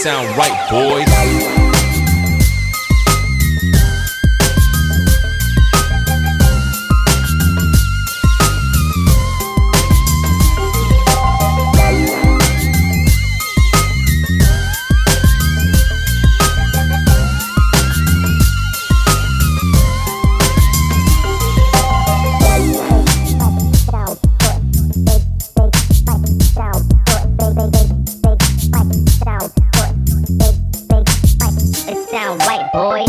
sound right, boys. Sound right, boys.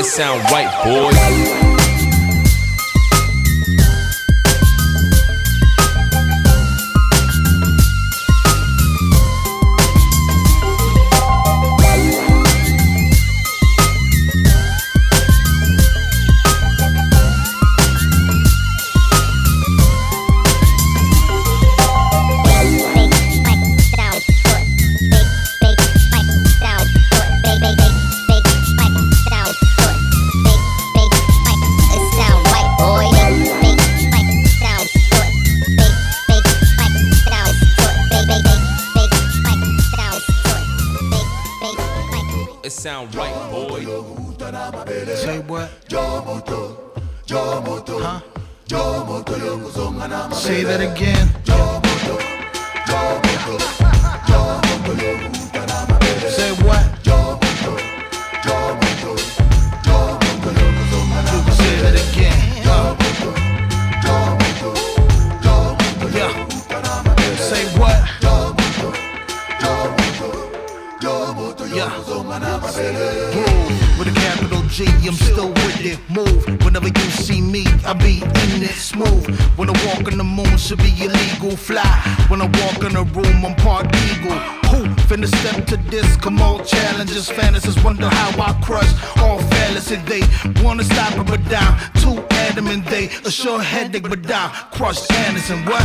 Sound right, boy. Say what? Huh? Say that again. Say what? Say that again. Yeah. Say what? Yeah. With a capital G, I'm still with it. Move, whenever you see me, I be in it smooth. When I walk in the moon, should be illegal. Fly, when I walk in the room, I'm part eagle. Who finna step to this? Come on, challenges, fantasies, wonder how I crush all fallacy. They wanna stop it, but down. Too adamant, they a sure headache, but down. Crushed Anderson, what?